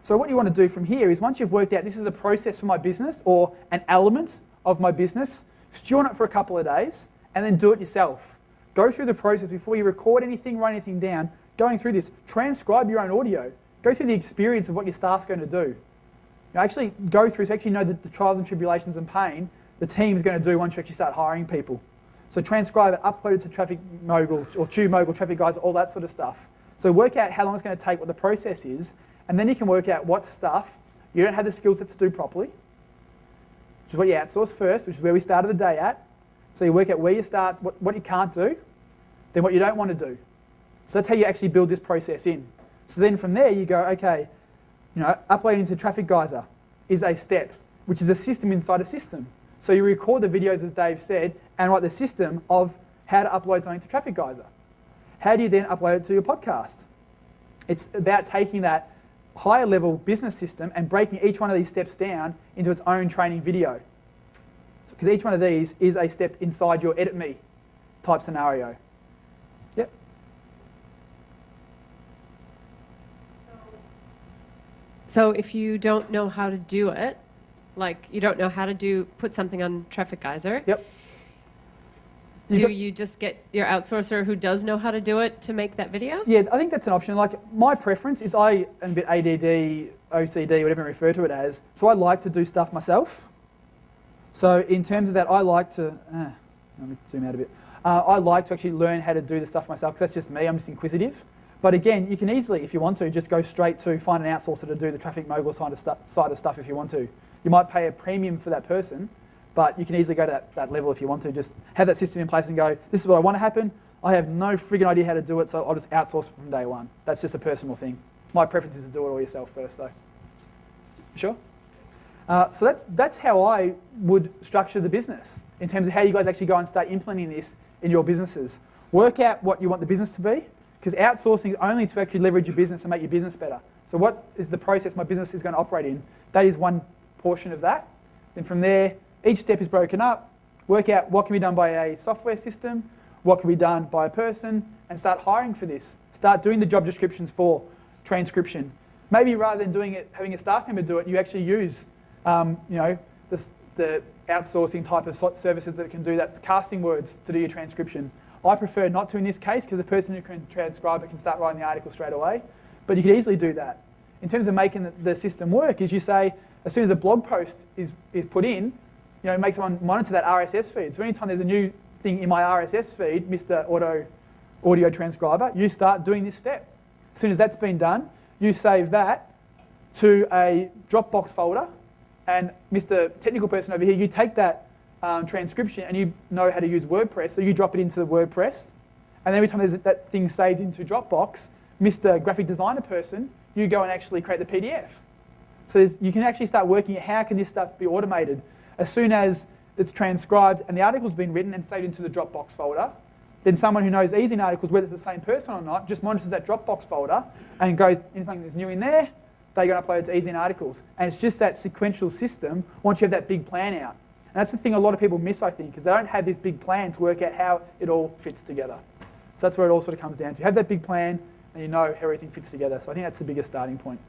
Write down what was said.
So what you want to do from here is once you've worked out this is a process for my business or an element of my business, stew on it for a couple of days and then do it yourself. Go through the process before you record anything, write anything down. Going through this, transcribe your own audio. Go through the experience of what your staff's going to do. Actually go through, so actually know the trials and tribulations and pain the team's going to do once you actually start hiring people. So transcribe it, upload it to Traffic Mogul or Tube Mogul, Traffic Guys, all that sort of stuff. So work out how long it's going to take, what the process is, and then you can work out what stuff you don't have the skill set to do properly, which is what you outsource first, which is where we started the day at. So you work out where you start, what you can't do, then what you don't want to do. So that's how you actually build this process in. So then from there you go, okay, uploading to Traffic Geyser is a step, which is a system inside a system. So you record the videos, as Dave said, and write the system of how to upload something to Traffic Geyser. How do you then upload it to your podcast? It's about taking that higher level business system and breaking each one of these steps down into its own training video. Because each one of these is a step inside your edit me type scenario. Yep. So if you don't know how to do it, like you don't know how to put something on Traffic Geyser, yep. Do you just get your outsourcer who does know how to do it to make that video? Yeah, I think that's an option. Like my preference is I am a bit ADD, OCD, whatever you refer to it as, so I like to do stuff myself. So in terms of that, I like to, let me zoom out a bit. I like to actually learn how to do the stuff myself because that's just me, I'm just inquisitive. But again, you can easily, if you want to, just go straight to find an outsourcer to do the Traffic Mogul side of stuff if you want to. You might pay a premium for that person, but you can easily go to that level if you want to. Just have that system in place and go, this is what I want to happen. I have no frigging idea how to do it, so I'll just outsource it from day one. That's just a personal thing. My preference is to do it all yourself first, though. Sure? So that's how I would structure the business in terms of how you guys actually go and start implementing this in your businesses. Work out what you want the business to be, because outsourcing is only to actually leverage your business and make your business better. So what is the process my business is going to operate in? That is one portion of that. Then from there, each step is broken up. Work out what can be done by a software system, what can be done by a person, and start hiring for this. Start doing the job descriptions for transcription. Maybe rather than doing it, having a staff member do it, you actually use the outsourcing type of services that can do that, casting words to do your transcription. I prefer not to in this case because the person who can transcribe it can start writing the article straight away, but you could easily do that. In terms of making the system work, is you say, as soon as a blog post is put in, make someone monitor that RSS feed. So anytime there's a new thing in my RSS feed, Mr. Audio Transcriber, you start doing this step. As soon as that's been done, you save that to a Dropbox folder, and Mr. Technical Person over here, you take that transcription and you know how to use WordPress, so you drop it into the WordPress, and every time there's that thing saved into Dropbox, Mr. Graphic Designer Person, you go and actually create the PDF. So you can actually start working at how can this stuff be automated. As soon as it's transcribed and the article's been written and saved into the Dropbox folder, then someone who knows easy articles, whether it's the same person or not, just monitors that Dropbox folder and goes, anything that's new in there, they go and upload it to easy articles. And it's just that sequential system once you have that big plan out. And that's the thing a lot of people miss, I think, is they don't have this big plan to work out how it all fits together. So that's where it all sort of comes down to. You have that big plan and you know how everything fits together. So I think that's the biggest starting point.